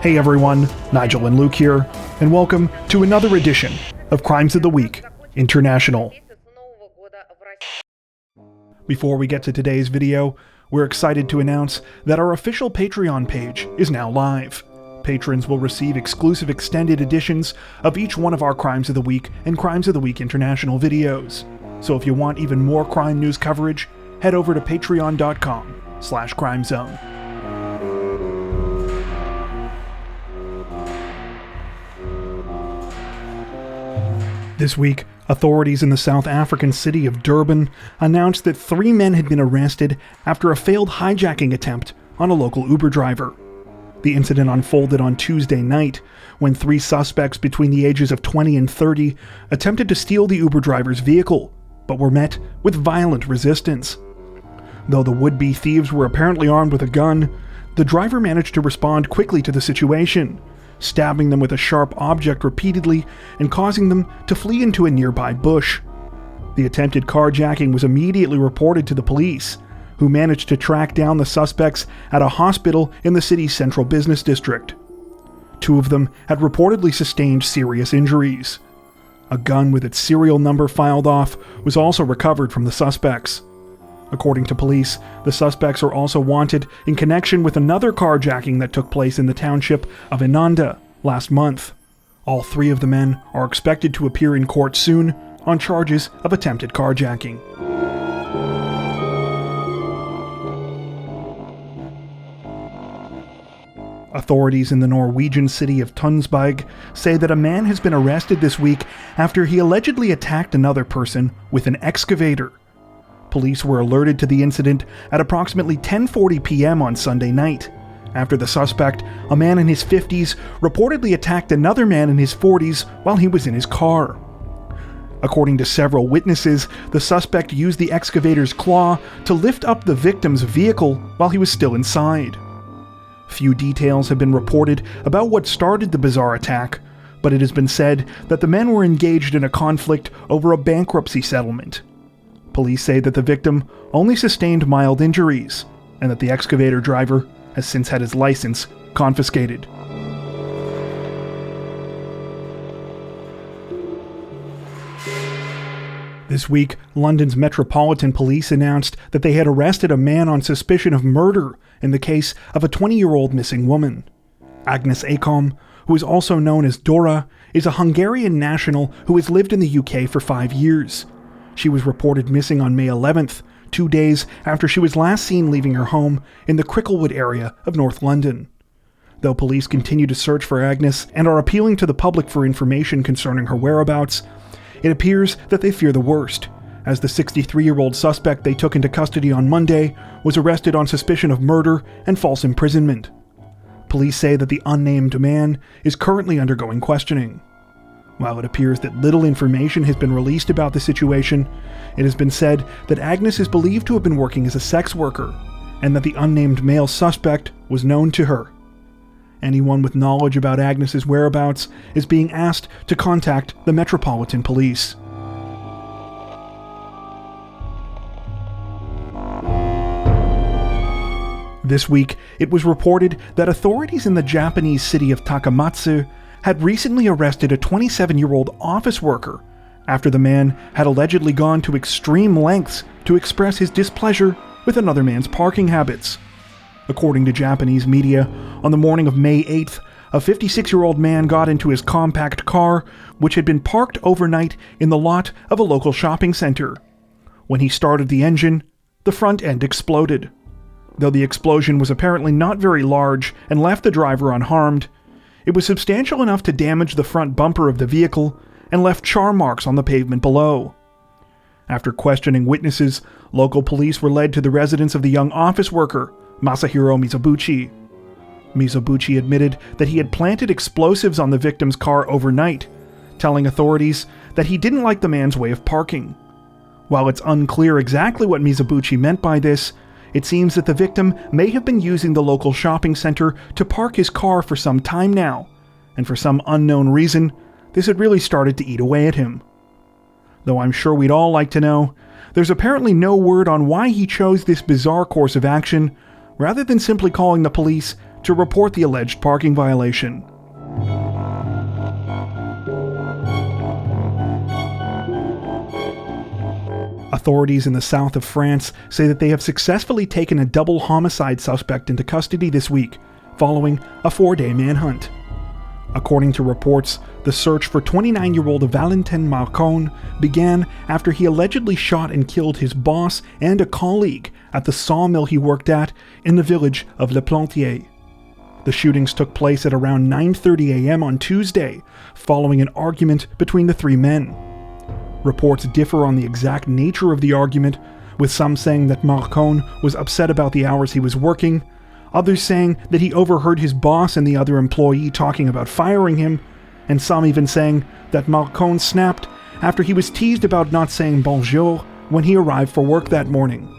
Hey everyone, Nigel and Luke here, and welcome to another edition of Crimes of the Week International. Before we get to today's video, we're excited to announce that our official Patreon page is now live. Patrons will receive exclusive extended editions of each one of our Crimes of the Week and Crimes of the Week International videos. So if you want even more crime news coverage, head over to patreon.com/crimezone. This week, authorities in the South African city of Durban announced that 3 men had been arrested after a failed hijacking attempt on a local Uber driver. The incident unfolded on Tuesday night when 3 suspects between the ages of 20 and 30 attempted to steal the Uber driver's vehicle, but were met with violent resistance. Though the would-be thieves were apparently armed with a gun, the driver managed to respond quickly to the situation, stabbing them with a sharp object repeatedly and causing them to flee into a nearby bush. The attempted carjacking was immediately reported to the police, who managed to track down the suspects at a hospital in the city's central business district. 2 of them had reportedly sustained serious injuries. A gun with its serial number filed off was also recovered from the suspects. According to police, the suspects are also wanted in connection with another carjacking that took place in the township of Inanda last month. All 3 of the men are expected to appear in court soon on charges of attempted carjacking. Authorities in the Norwegian city of Tønsberg say that a man has been arrested this week after he allegedly attacked another person with an excavator. Police were alerted to the incident at approximately 10:40 p.m. on Sunday night, after the suspect, a man in his 50s, reportedly attacked another man in his 40s while he was in his car. According to several witnesses, the suspect used the excavator's claw to lift up the victim's vehicle while he was still inside. Few details have been reported about what started the bizarre attack, but it has been said that the men were engaged in a conflict over a bankruptcy settlement. Police say that the victim only sustained mild injuries, and that the excavator driver has since had his license confiscated. This week, London's Metropolitan Police announced that they had arrested a man on suspicion of murder in the case of a 20-year-old missing woman. Agnes Acom, who is also known as Dora, is a Hungarian national who has lived in the UK for 5 years. She was reported missing on May 11th, 2 days after she was last seen leaving her home in the Cricklewood area of North London. Though police continue to search for Agnes and are appealing to the public for information concerning her whereabouts, it appears that they fear the worst, as the 63-year-old suspect they took into custody on Monday was arrested on suspicion of murder and false imprisonment. Police say that the unnamed man is currently undergoing questioning. While it appears that little information has been released about the situation, it has been said that Agnes is believed to have been working as a sex worker, and that the unnamed male suspect was known to her. Anyone with knowledge about Agnes's whereabouts is being asked to contact the Metropolitan Police. This week, it was reported that authorities in the Japanese city of Takamatsu had recently arrested a 27-year-old office worker after the man had allegedly gone to extreme lengths to express his displeasure with another man's parking habits. According to Japanese media, on the morning of May 8th, a 56-year-old man got into his compact car, which had been parked overnight in the lot of a local shopping center. When he started the engine, the front end exploded. Though the explosion was apparently not very large and left the driver unharmed, it was substantial enough to damage the front bumper of the vehicle and left char marks on the pavement below. After questioning witnesses, local police were led to the residence of the young office worker, Masahiro Mizobuchi. Mizobuchi admitted that he had planted explosives on the victim's car overnight, telling authorities that he didn't like the man's way of parking. While it's unclear exactly what Mizobuchi meant by this, it seems that the victim may have been using the local shopping center to park his car for some time now, and for some unknown reason, this had really started to eat away at him. Though I'm sure we'd all like to know, there's apparently no word on why he chose this bizarre course of action, rather than simply calling the police to report the alleged parking violation. Authorities in the south of France say that they have successfully taken a double homicide suspect into custody this week, following a 4-day manhunt. According to reports, the search for 29-year-old Valentin Marcon began after he allegedly shot and killed his boss and a colleague at the sawmill he worked at in the village of Le Plantier. The shootings took place at around 9:30 a.m. on Tuesday, following an argument between the three men. Reports differ on the exact nature of the argument, with some saying that Marcon was upset about the hours he was working, others saying that he overheard his boss and the other employee talking about firing him, and some even saying that Marcon snapped after he was teased about not saying bonjour when he arrived for work that morning.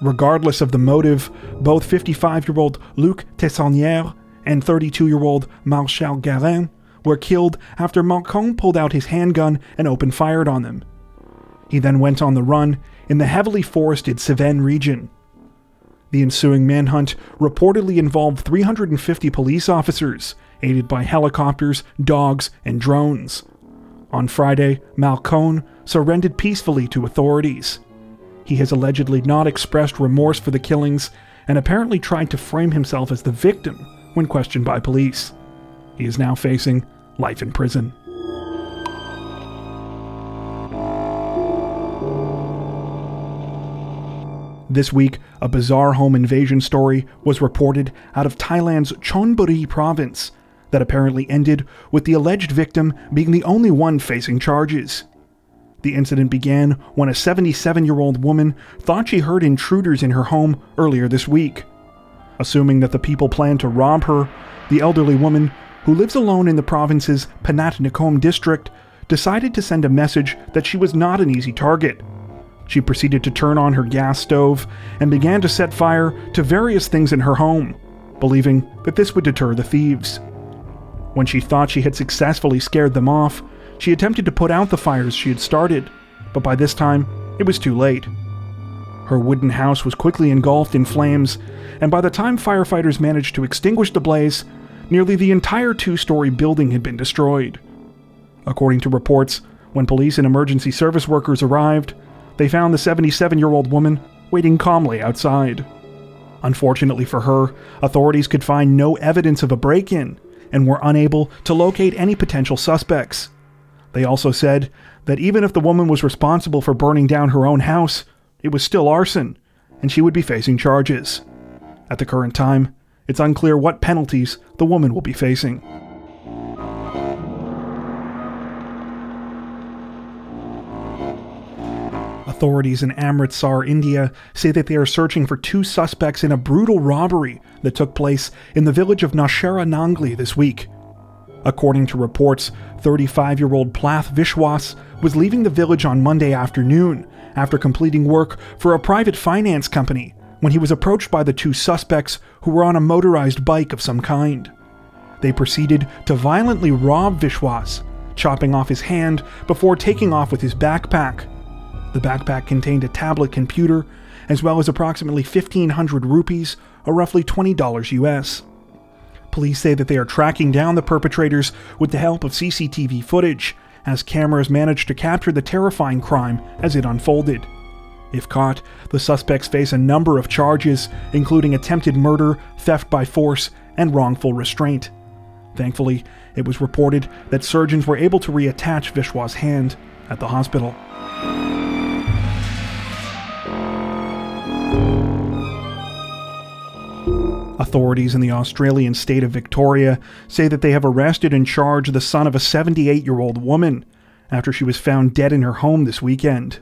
Regardless of the motive, both 55-year-old Luc Tessonnière and 32-year-old Martial Garin were killed after Marcon pulled out his handgun and opened fire on them. He then went on the run in the heavily forested Cévennes region. The ensuing manhunt reportedly involved 350 police officers, aided by helicopters, dogs, and drones. On Friday, Marcon surrendered peacefully to authorities. He has allegedly not expressed remorse for the killings and apparently tried to frame himself as the victim when questioned by police. He is now facing life in prison. This week, a bizarre home invasion story was reported out of Thailand's Chonburi province that apparently ended with the alleged victim being the only one facing charges. The incident began when a 77-year-old woman thought she heard intruders in her home earlier this week. Assuming that the people planned to rob her, the elderly woman, who lives alone in the province's Panat Nakhon district, decided to send a message that she was not an easy target. She proceeded to turn on her gas stove and began to set fire to various things in her home, believing that this would deter the thieves. When she thought she had successfully scared them off, she attempted to put out the fires she had started, but by this time, it was too late. Her wooden house was quickly engulfed in flames, and by the time firefighters managed to extinguish the blaze, nearly the entire 2-story building had been destroyed. According to reports, when police and emergency service workers arrived, they found the 77-year-old woman waiting calmly outside. Unfortunately for her, authorities could find no evidence of a break-in and were unable to locate any potential suspects. They also said that even if the woman was responsible for burning down her own house, it was still arson, and she would be facing charges. At the current time, it's unclear what penalties the woman will be facing. Authorities in Amritsar, India, say that they are searching for 2 suspects in a brutal robbery that took place in the village of Nashera Nangli this week. According to reports, 35-year-old Plath Vishwas was leaving the village on Monday afternoon after completing work for a private finance company when he was approached by the 2 suspects who were on a motorized bike of some kind. They proceeded to violently rob Vishwas, chopping off his hand before taking off with his backpack. The backpack contained a tablet computer, as well as approximately 1,500 rupees, or roughly $20 US. Police say that they are tracking down the perpetrators with the help of CCTV footage, as cameras managed to capture the terrifying crime as it unfolded. If caught, the suspects face a number of charges, including attempted murder, theft by force, and wrongful restraint. Thankfully, it was reported that surgeons were able to reattach Vishwa's hand at the hospital. Authorities in the Australian state of Victoria say that they have arrested and charged the son of a 78-year-old woman after she was found dead in her home this weekend.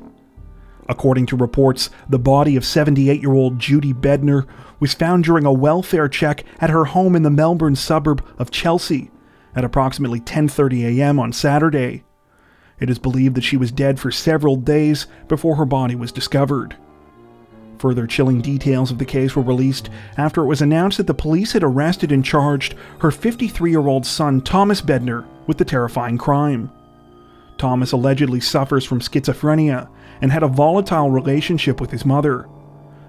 According to reports, the body of 78-year-old Judy Bednar was found during a welfare check at her home in the Melbourne suburb of Chelsea at approximately 10:30 a.m. on Saturday. It is believed that she was dead for several days before her body was discovered. Further chilling details of the case were released after it was announced that the police had arrested and charged her 53-year-old son Thomas Bednar with the terrifying crime. Thomas allegedly suffers from schizophrenia and had a volatile relationship with his mother.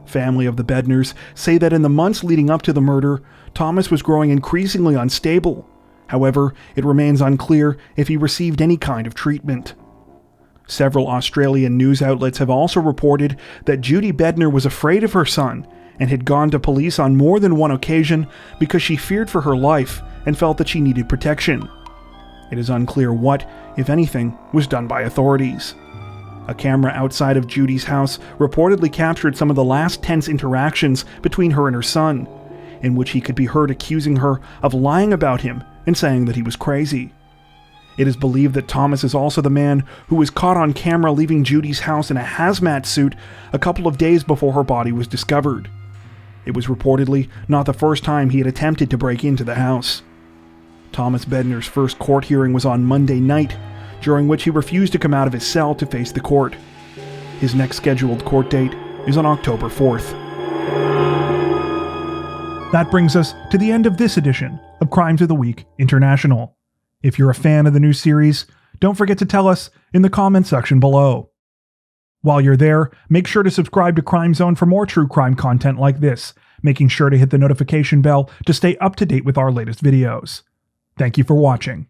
Family of the Bednars say that in the months leading up to the murder, Thomas was growing increasingly unstable. However, it remains unclear if he received any kind of treatment. Several Australian news outlets have also reported that Judy Bednar was afraid of her son and had gone to police on more than one occasion because she feared for her life and felt that she needed protection. It is unclear what, if anything, was done by authorities. A camera outside of Judy's house reportedly captured some of the last tense interactions between her and her son, in which he could be heard accusing her of lying about him and saying that he was crazy. It is believed that Thomas is also the man who was caught on camera leaving Judy's house in a hazmat suit a couple of days before her body was discovered. It was reportedly not the first time he had attempted to break into the house. Thomas Bednar's first court hearing was on Monday night, during which he refused to come out of his cell to face the court. His next scheduled court date is on October 4th. That brings us to the end of this edition of Crimes of the Week International. If you're a fan of the new series, don't forget to tell us in the comment section below. While you're there, make sure to subscribe to Crime Zone for more true crime content like this, making sure to hit the notification bell to stay up to date with our latest videos. Thank you for watching.